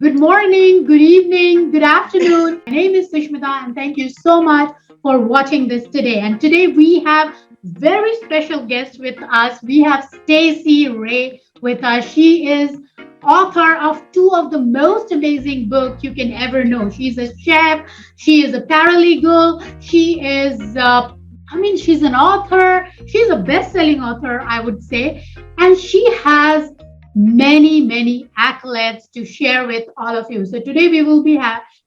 Good morning, good evening, good afternoon. My name is Sushmita and thank you so much for watching this today. And today we have very special guest with us. We have Stacy Rae with us. She is author of two of the most amazing books you can ever know. She's a chef, she is a paralegal, she's an author, she's a best-selling author, I would say, and she has many accolades to share with all of you. So today we will be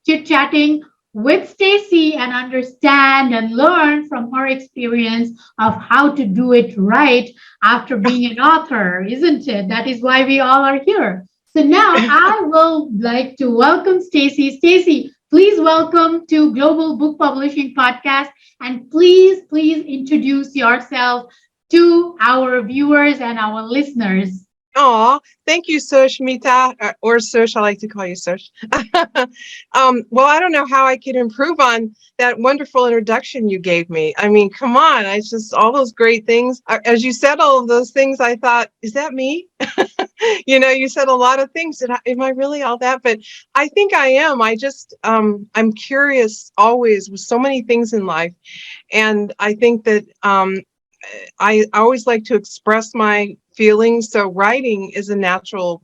chit chatting with Stacy and understand and learn from her experience of how to do it right after being an author, isn't it? That is why we all are here. So now I will like to welcome Stacy. Stacy, please welcome to Global Book Publishing Podcast and please introduce yourself to our viewers and our listeners. Oh, thank you, Sushmita, or Sush. I like to call you Sush. Well, I don't know how I could improve on that wonderful introduction you gave me. I mean, come on. It's just all those great things. As you said all of those things, I thought, is that me? You said a lot of things. Am I really all that? But I think I am. I'm curious always with so many things in life. And I think that I always like to express my feelings. So writing is a natural,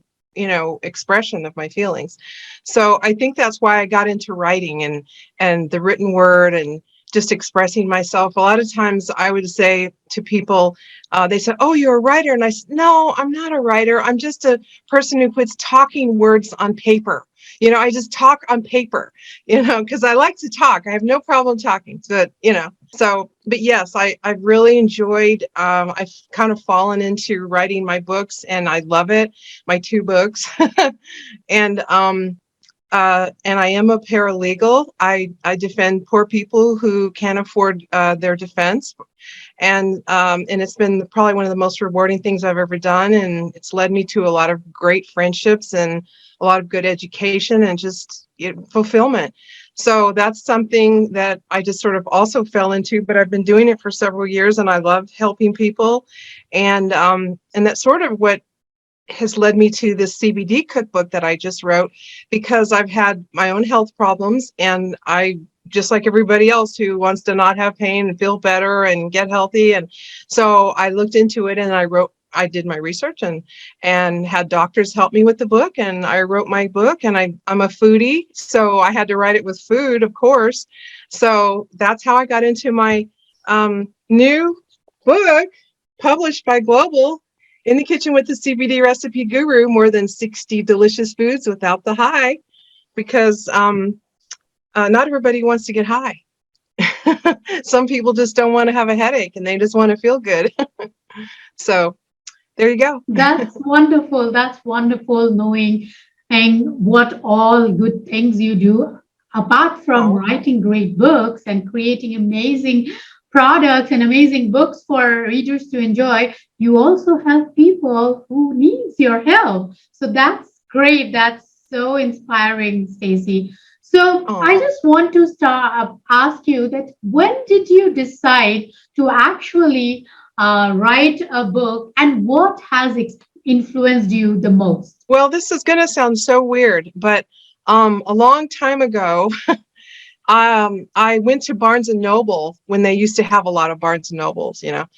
expression of my feelings. So I think that's why I got into writing and the written word and just expressing myself. A lot of times I would say to people, they said, "Oh, you're a writer." And I said, "No, I'm not a writer. I'm just a person who puts talking words on paper. I just talk on paper, because I like to talk. I have no problem talking, but yes, I've really enjoyed, I've kind of fallen into writing my books and I love it, my two books. And, and I am a paralegal. I defend poor people who can't afford their defense. And it's been probably one of the most rewarding things I've ever done. And it's led me to a lot of great friendships and a lot of good education and just fulfillment. So that's something that I just sort of also fell into, but I've been doing it for several years and I love helping people. And that's sort of what has led me to this CBD cookbook that I just wrote, because I've had my own health problems and I, just like everybody else who wants to not have pain and feel better and get healthy. And so I looked into it and I did my research and had doctors help me with the book, and I wrote my book. And I'm a foodie, so I had to write it with food, of course. So that's how I got into my new book, published by Global, In the Kitchen with the CBD Recipe Guru, more than 60 delicious foods without the high, because not everybody wants to get high. Some people just don't want to have a headache and they just want to feel good. So there you go. That's wonderful. That's wonderful knowing and what all good things you do. Apart from Oh, writing great books and creating amazing products and amazing books for readers to enjoy, you also help people who needs your help. So that's great. That's so inspiring, Stacey. So I oh. just want to ask you that when did you decide to actually write a book, and what has influenced you the most? Well, this is going to sound so weird, but a long time ago, I went to Barnes and Noble when they used to have a lot of Barnes and Nobles, and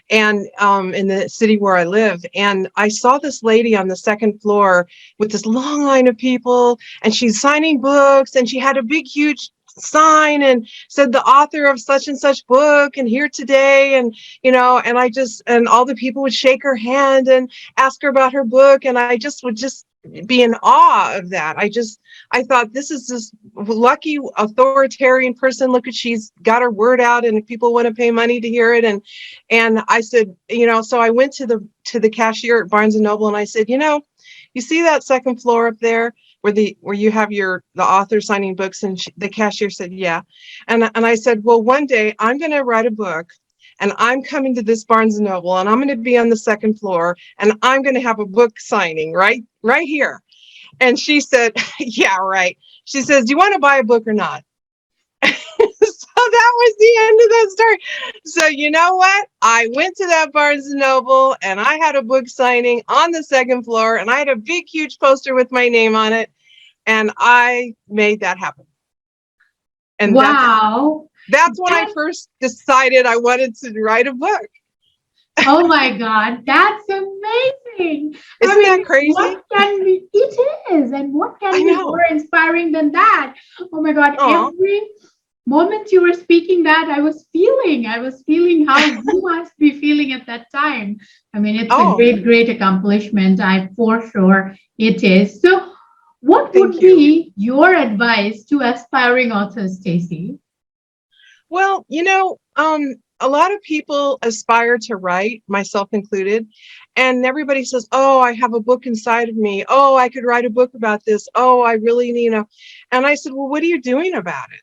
in the city where I live. And I saw this lady on the second floor with this long line of people, and she's signing books, and she had a big, huge sign and said the author of such and such book and here today. And and all the people would shake her hand and ask her about her book, and I just would just be in awe of that. I thought, this is this lucky authoritarian person. Look at, she's got her word out, and if people want to pay money to hear it. And I said, so I went to the cashier at Barnes and Noble, and I said, you see that second floor up there where you have the author signing books? And the cashier said, yeah. And I said, well, one day I'm going to write a book, and I'm coming to this Barnes and Noble, and I'm going to be on the second floor, and I'm going to have a book signing right here. And she said, yeah, right. She says, do you want to buy a book or not? So that was the end of that story. So you know what? I went to that Barnes and Noble, and I had a book signing on the second floor, and I had a big, huge poster with my name on it. And I made that happen. And Wow. that's when I That, first decided I wanted to write a book. oh my God, that's amazing. I Isn't that mean, crazy? what can be, it is, and what I can be more know. inspiring than that? Oh my God, Oh, every moment you were speaking that, I was feeling how you must be feeling at that time. I mean, it's a oh, great, great accomplishment. I for sure it is. So, what thank would you. be your advice to aspiring authors, Stacy? Well, a lot of people aspire to write, myself included, and everybody says, "Oh, I have a book inside of me. Oh, I could write a book about this. Oh, I really need a." And I said, "Well, what are you doing about it?"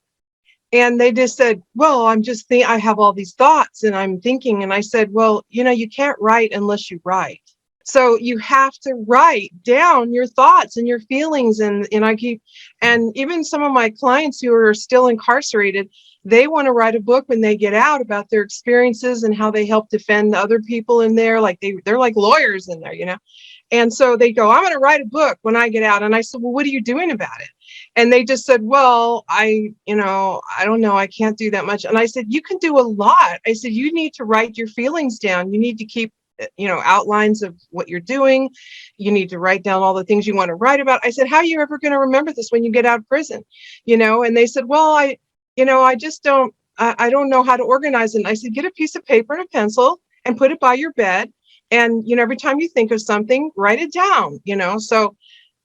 And they just said, "Well, I have all these thoughts and I'm thinking." And I said, "Well, you can't write unless you write. So you have to write down your thoughts and your feelings." And even some of my clients who are still incarcerated, they want to write a book when they get out about their experiences and how they help defend other people in there. Like they're like lawyers in there. And so they go, "I'm going to write a book when I get out." And I said, "Well, what are you doing about it?" And they just said, "Well, I don't know. I can't do that much." And I said, "You can do a lot." I said, "You need to write your feelings down. You need to keep, outlines of what you're doing. You need to write down all the things you want to write about." I said, "How are you ever going to remember this when you get out of prison?" And they said, "Well, I just I don't know how to organize it." And I said, "Get a piece of paper and a pencil and put it by your bed. And, every time you think of something, write it down. So,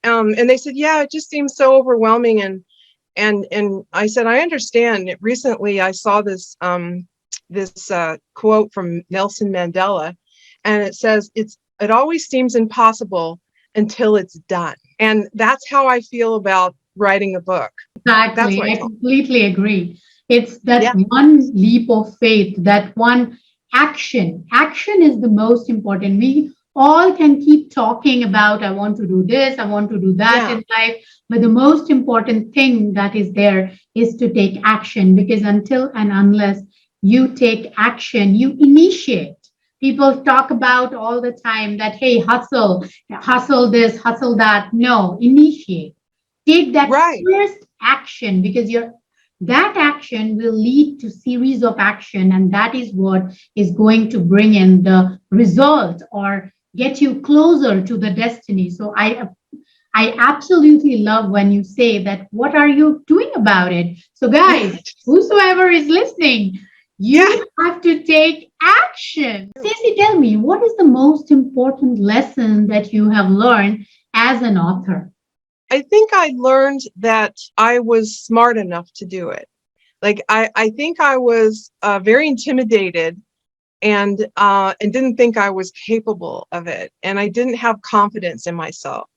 and they said, "Yeah, it just seems so overwhelming." And I said, "I understand." Recently, I saw this quote from Nelson Mandela, and it says, "It always seems impossible until it's done." And that's how I feel about writing a book. That's Exactly. what I I told. completely agree. It's that Yeah, one leap of faith, that one action. Action is the most important. We all can keep talking about, I want to do this, I want to do that yeah, in life. But the most important thing that is there is to take action, because until and unless you take action, you initiate. People talk about all the time that, hey, hustle, hustle this, hustle that. No, initiate. Take that right. first action, because that action will lead to series of action, and that is what is going to bring in the result or get you closer to the destiny. So I absolutely love when you say that, what are you doing about it? So guys, whosoever is listening, Yeah. you have to take action. Stacey, tell me, what is the most important lesson that you have learned as an author? I think I learned that I was smart enough to do it. Like I think I was very intimidated and didn't think I was capable of it, and I didn't have confidence in myself,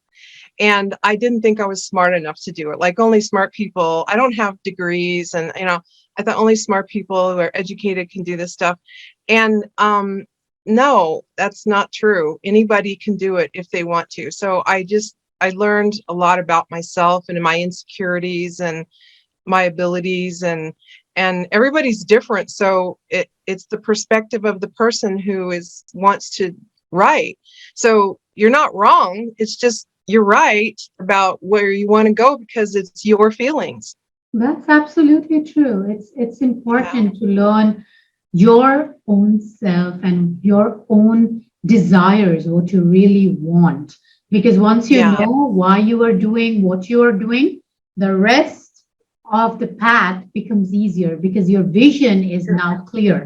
and I didn't think I was smart enough to do it. Like only smart people. I don't have degrees, and I thought only smart people who are educated can do this stuff, and no, that's not true. Anybody can do it if they want to. So I learned a lot about myself and my insecurities and my abilities, and everybody's different. So it's the perspective of the person who wants to write. So you're not wrong. It's just you're right about where you want to go because it's your feelings. That's absolutely true. It's Yeah. important to learn your own self and your own desires, what you really want. Because once you Yeah. know why you are doing what you are doing, the rest of the path becomes easier, because your vision is Sure. now clear.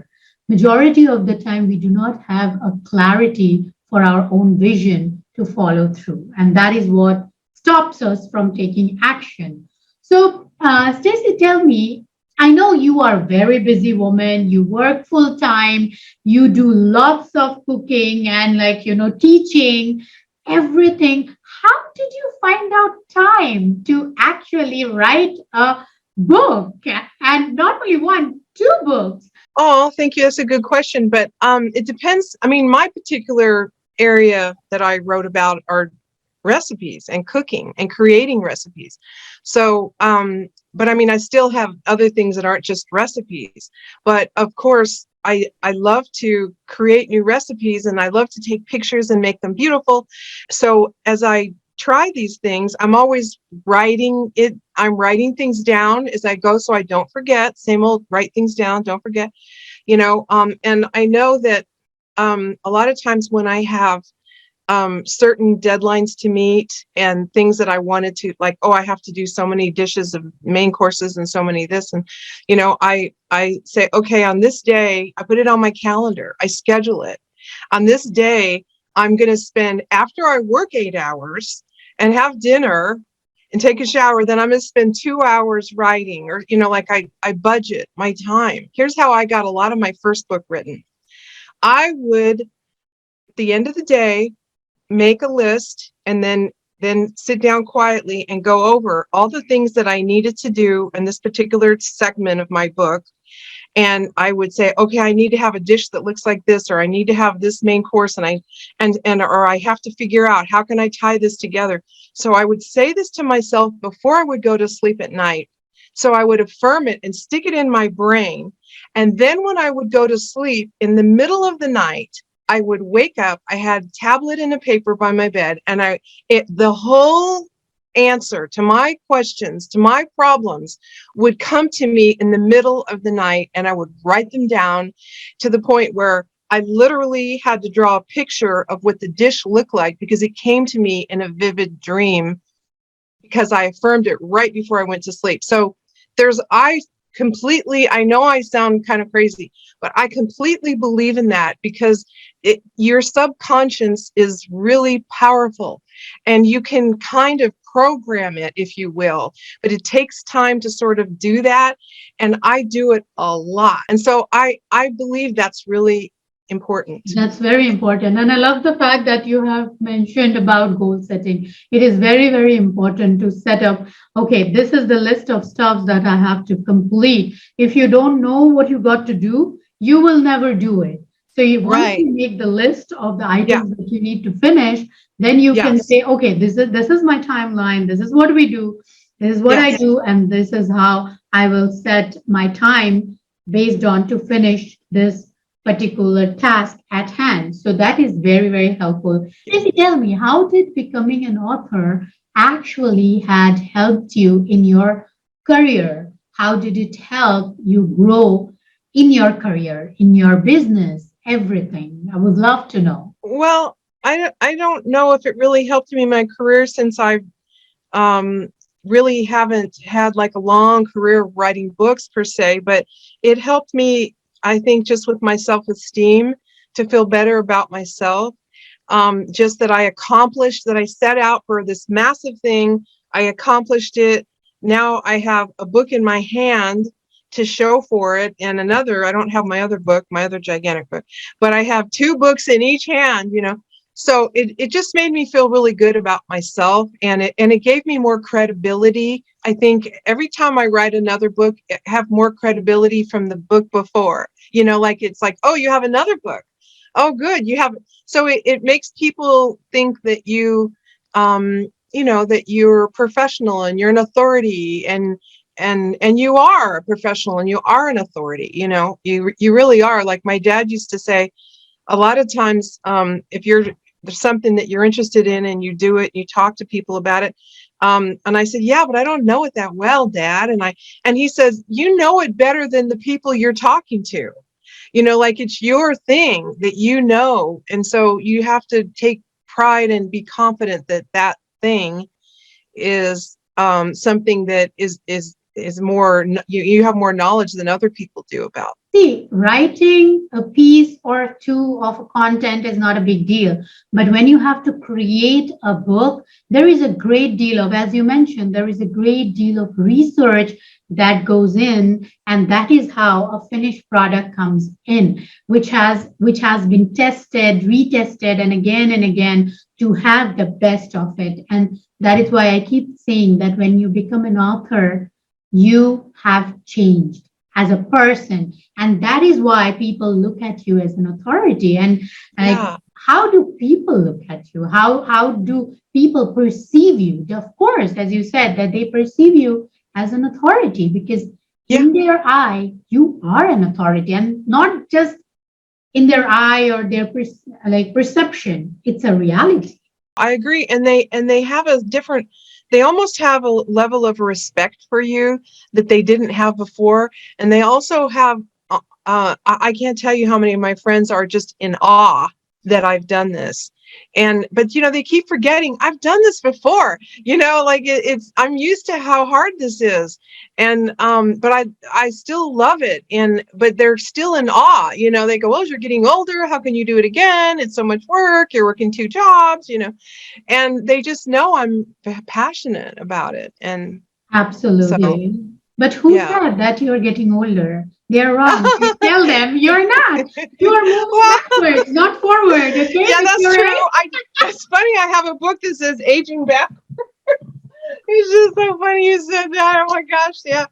Majority of the time, we do not have a clarity for our own vision to follow through. And that is what stops us from taking action. So, Stacey, tell me, I know you are a very busy woman. You work full time. You do lots of cooking and, like, teaching, everything. How did you find out time to actually write a book, and not only one, two books? Oh, thank you. That's a good question. But it depends. I mean, my particular area that I wrote about are recipes and cooking and creating recipes. So, but I mean, I still have other things that aren't just recipes. But of course, I love to create new recipes and I love to take pictures and make them beautiful. So as I try these things, I'm always writing it. I'm writing things down as I go so I don't forget. Same old, write things down, don't forget, and I know that a lot of times when I have certain deadlines to meet and things that I wanted to, like, oh, I have to do so many dishes of main courses and so many this, and I say, okay, on this day, I put it on my calendar, I schedule it. On this day, I'm going to spend, after I work 8 hours and have dinner and take a shower, then I'm going to spend 2 hours writing, or like I budget my time. Here's how I got a lot of my first book written. I would, at the end of the day, make a list, and then sit down quietly and go over all the things that I needed to do in this particular segment of my book. And I would say, okay, I need to have a dish that looks like this, or I need to have this main course, or I have to figure out how can I tie this together. So I would say this to myself before I would go to sleep at night. So I would affirm it and stick it in my brain. And then when I would go to sleep in the middle of the night, I would wake up. I had a tablet and a paper by my bed, and the whole answer to my questions, to my problems, would come to me in the middle of the night, and I would write them down to the point where I literally had to draw a picture of what the dish looked like, because it came to me in a vivid dream, because I affirmed it right before I went to sleep. So I know I sound kind of crazy, but I completely believe in that, because your subconscious is really powerful, and you can kind of program it, if you will, but it takes time to sort of do that. And I do it a lot. And so I believe that's really important. That's very important. And I love the fact that you have mentioned about goal setting. It is very, very important to set up, okay, this is the list of stuff that I have to complete. If you don't know what you got to do, you will never do it. So once Right. you make the list of the Yeah. items that you need to finish, then you can Yes. say, okay, this is my timeline. This is what we do. This is what I Yes. do. And this is how I will set my time based on to finish this particular task at hand. So that is very, very helpful. Stacey, tell me, how did becoming an author actually had helped you in your career? How did it help you grow in your career, in your business, everything? I would love to know. Well, I don't know if it really helped me in my career, since I really haven't had like a long career writing books per se, but it helped me, I think, just with my self-esteem, to feel better about myself. Just that I set out for this massive thing. I accomplished it. Now I have a book in my hand to show for it, and I don't have my other gigantic book, but I have two books in each hand, So it just made me feel really good about myself, and it gave me more credibility. I think every time I write another book, I have more credibility from the book before. Like, it's like, oh, you have another book. Oh, good, you have. So it makes people think that that you're professional and you're an authority, and you are a professional and you are an authority. You really are. Like my dad used to say, a lot of times, if there's something that you're interested in and you do it, you talk to people about it. And I said, yeah, but I don't know it that well, Dad. And he says, you know it better than the people you're talking to. Like, it's your thing that and so you have to take pride and be confident that that thing is something that is more, you have more knowledge than other people do about. See, writing a piece or two of content is not a big deal. But when you have to create a book, there is a great deal of, as you mentioned, there is a great deal of research that goes in, and that is how a finished product comes in, which has been tested, retested, and again to have the best of it. And that is why I keep saying that when you become an author, you have changed as a person, and that is why people look at you as an authority. And like, Yeah. how do people look at you? How do people perceive you? Of course, as you said, that they perceive you as an authority, because Yeah. in their eye you are an authority, and not just in their eye or their perception. It's a reality. I agree. And they have a different, they almost have a level of respect for you that they didn't have before. And they also have, I can't tell you how many of my friends are just in awe that I've done this. And, but they keep forgetting I've done this before, like it's, I'm used to how hard this is. And, but I still love it. And, but they're still in awe, they go, well, you're getting older. How can you do it again? It's so much work. You're working 2 jobs, and they just know I'm passionate about it. And so, Absolutely. But who yeah. said that you're getting older? They're wrong. You tell them you're not. You're moving Well, backwards, not forward. Okay, yeah, Miss that's true. Ray? It's funny. I have a book that says aging back. It's just so funny you said that. Oh my gosh, yeah,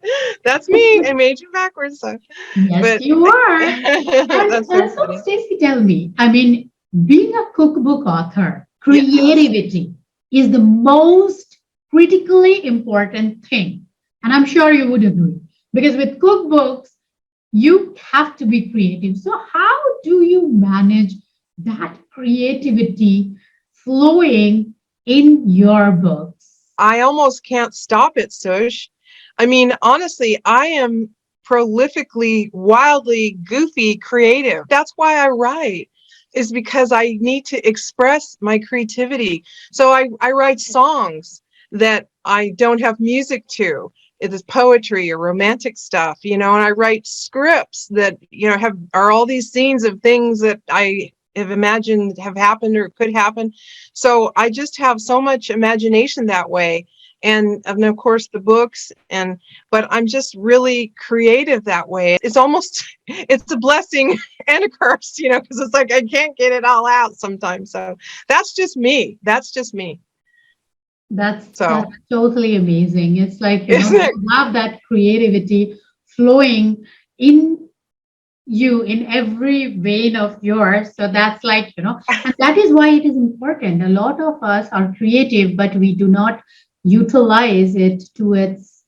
that's me. I'm aging backwards. So, Yes, but you are. And that's so so, funny. Stacey, tell me, I mean, being a cookbook author, Yes, creativity is the most critically important thing. And I'm sure you would agree. Because with cookbooks, you have to be creative. So, how do you manage that creativity flowing in your books? I almost can't stop it, Sush. I mean, honestly, I am prolifically, wildly, goofy, creative. That's why I write, is because I need to express my creativity. So I write songs that I don't have music to. It is poetry or romantic stuff, and I write scripts that, are all these scenes of things that I have imagined have happened or could happen. So I just have so much imagination that way. And of course the books, but I'm just really creative that way. It's almost, it's a blessing and a curse, because it's like I can't get it all out sometimes. So that's just me. That's just me. That's So totally amazing. It's like, isn't it? you have that creativity flowing in you in every vein of yours. So that's like, and that is why it is important. A lot of us are creative, but we do not utilize it to its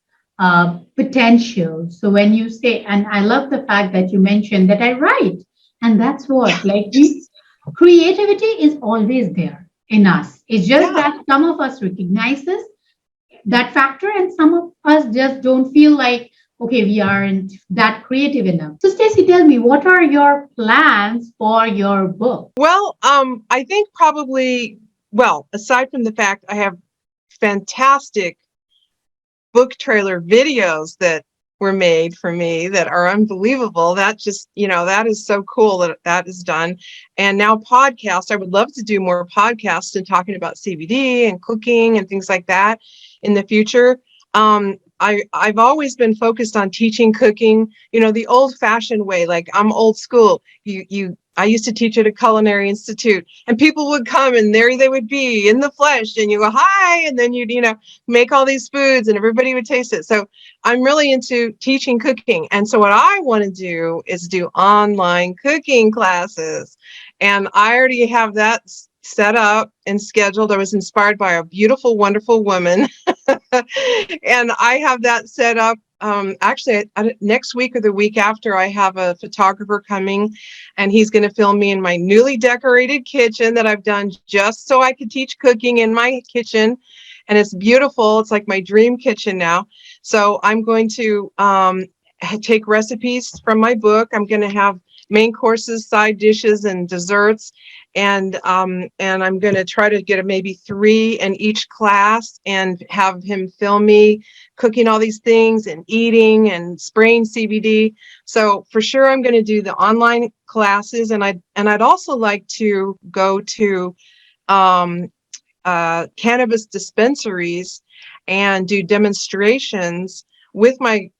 potential. So when you say, and I love the fact that you mentioned that I write, and that's what, like, we creativity is always there in us. It's just Yeah. that some of us recognizes that factor and some of us just don't feel like, okay, we aren't that creative enough. So Stacey, tell me, what are your plans for your book? Well, I think probably, well, aside from the fact I have fantastic book trailer videos that were made for me that are unbelievable. That just, that is so cool that that is done. And now podcast, I would love to do more podcasts and talking about CBD and cooking and things like that in the future. I've always been focused on teaching cooking, the old fashioned way. Like I'm old school. I used to teach at a culinary institute, and people would come and there they would be in the flesh, and you go, hi, and then you'd, make all these foods and everybody would taste it. So I'm really into teaching cooking. And so what I want to do is do online cooking classes. And I already have that set up and scheduled. I was inspired by a beautiful, wonderful woman. And I have that set up. Actually, next week or the week after, I have a photographer coming, and he's going to film me in my newly decorated kitchen that I've done just so I could teach cooking in my kitchen. And it's beautiful. It's like my dream kitchen now. So I'm going to take recipes from my book. I'm going to have main courses, side dishes, and desserts. And I'm going to try to get maybe 3 in each class and have him film me cooking all these things and eating and spraying CBD. So for sure, I'm going to do the online classes, and I'd also like to go to cannabis dispensaries and do demonstrations with my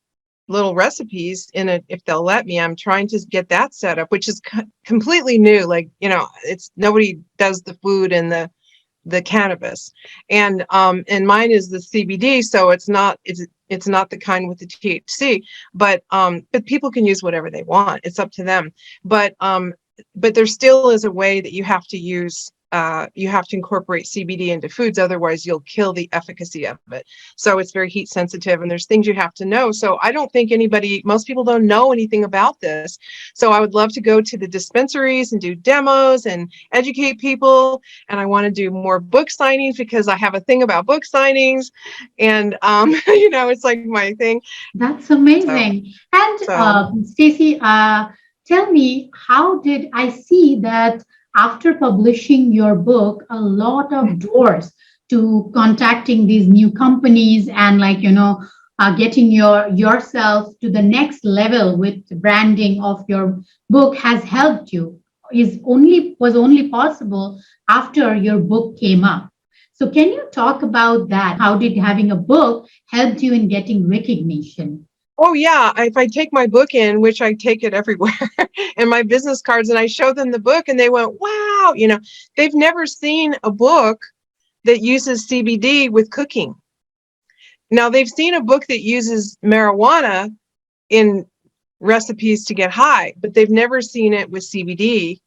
little recipes in it if they'll let me. I'm trying to get that set up, which is completely new. Like, it's nobody does the food and the cannabis, and mine is the CBD, so it's not the kind with the THC, but people can use whatever they want. It's up to them. But there still is a way that you have to use you have to incorporate CBD into foods, otherwise you'll kill the efficacy of it. So it's very heat sensitive, and there's things you have to know. So I don't think most people don't know anything about this. So I would love to go to the dispensaries and do demos and educate people. And I want to do more book signings because I have a thing about book signings, and it's like my thing. That's So, amazing. And so Stacy, tell me, how did I see that after publishing your book, a lot of doors to contacting these new companies and getting yourself to the next level with the branding of your book has helped you was only possible after your book came up. So can you talk about that? How did having a book helped you in getting recognition? oh yeah, if I take my book in, which I take it everywhere, and my business cards, and I show them the book, and they went, wow, they've never seen a book that uses CBD with cooking. Now, they've seen a book that uses marijuana in recipes to get high, but they've never seen it with CBD,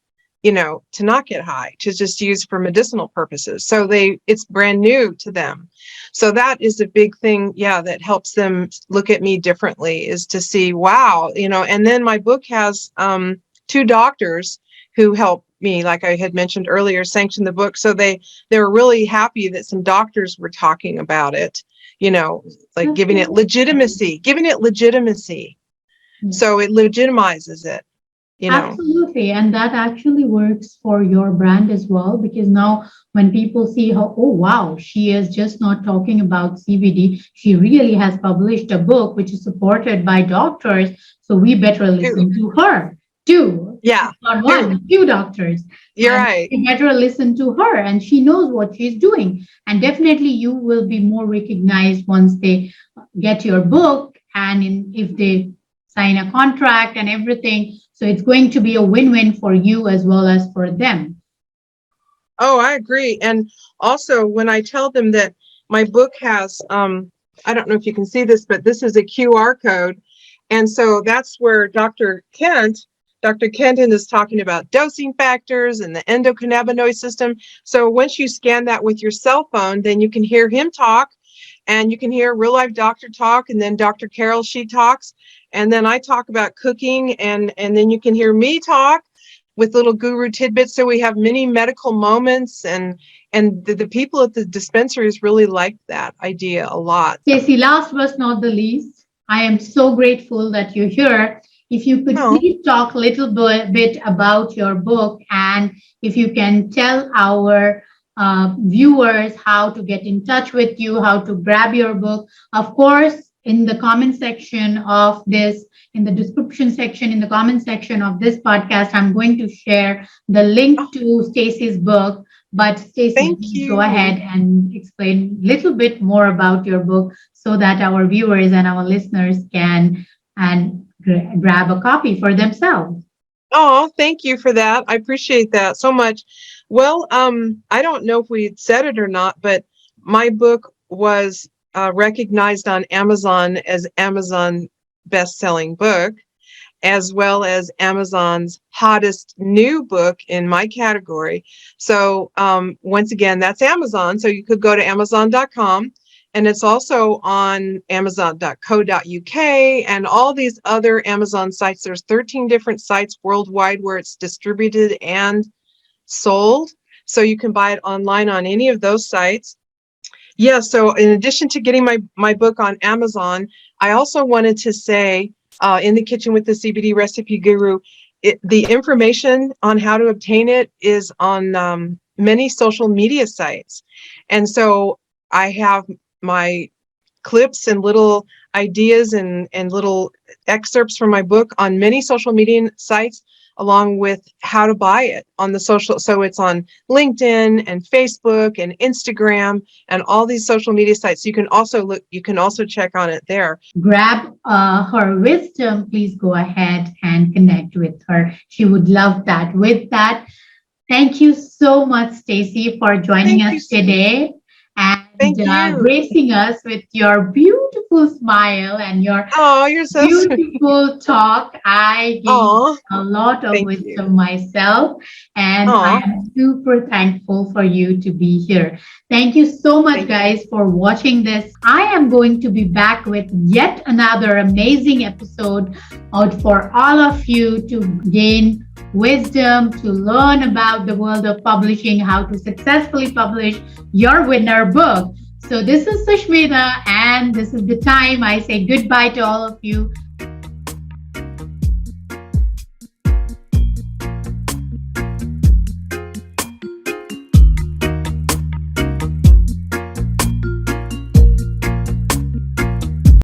to not get high, to just use for medicinal purposes. So it's brand new to them. So that is a big thing, yeah, that helps them look at me differently, is to see, wow, and then my book has 2 doctors who help me, like I had mentioned earlier, sanction the book. So they were really happy that some doctors were talking about it, like That's giving it legitimacy. yeah. So it legitimizes it, you know. Absolutely. And that actually works for your brand as well, because now when people see how, oh, wow, she is just not talking about CBD, she really has published a book which is supported by doctors. So we better Two. listen to her too. Yeah, Not two. one, few doctors. You're And right. we better listen to her, and she knows what she's doing. And definitely you will be more recognized once they get your book and if they sign a contract and everything. So it's going to be a win-win for you as well as for them. Oh, I agree. And also when I tell them that my book has, I don't know if you can see this, but this is a QR code. And so that's where Dr. Kenton is talking about dosing factors and the endocannabinoid system. So once you scan that with your cell phone, then you can hear him talk, and you can hear real life doctor talk, and then Dr. Carol, she talks, and then I talk about cooking, and then you can hear me talk with little guru tidbits. So we have many medical moments, and the people at the dispensaries really like that idea a lot. Stacey, last but not the least, I am so grateful that you're here. If you could Oh, please talk a little bit about your book, and if you can tell our viewers how to get in touch with you, how to grab your book. Of course, in the comment section of this, in the description section, in the comment section of this podcast, I'm going to share the link to Stacey's book. But Stacey, thank please go you. ahead and explain a little bit more about your book so that our viewers and our listeners can grab a copy for themselves. Oh, thank you for that. I appreciate that so much. Well, I don't know if we had said it or not, but my book was recognized on Amazon as Amazon best-selling book, as well as Amazon's hottest new book in my category. So once again, that's Amazon. So you could go to Amazon.com, and it's also on Amazon.co.uk and all these other Amazon sites. There's 13 different sites worldwide where it's distributed and sold. So you can buy it online on any of those sites. Yeah, so in addition to getting my book on Amazon, I also wanted to say, in the Kitchen with the CBD Recipe Guru, the information on how to obtain it is on many social media sites. And so I have my clips and little ideas and little excerpts from my book on many social media sites, along with how to buy it on the social. So it's on LinkedIn and Facebook and Instagram and all these social media sites. You can also check on it there. Grab her wisdom. Please go ahead and connect with her. She would love that. With that, thank you so much, Stacey, for joining Thank you. us today and Thank you. gracing us with your beautiful beautiful smile and your Oh, you're so sweet. beautiful talk. I gained Oh, a lot of thank you. wisdom myself, and I Oh, am super thankful for you to be here. Thank you so much, thank you. guys, for watching this. I am going to be back with yet another amazing episode out for all of you to gain wisdom, to learn about the world of publishing, how to successfully publish your winner book. So, this is Sushmita, and this is the time I say goodbye to all of you.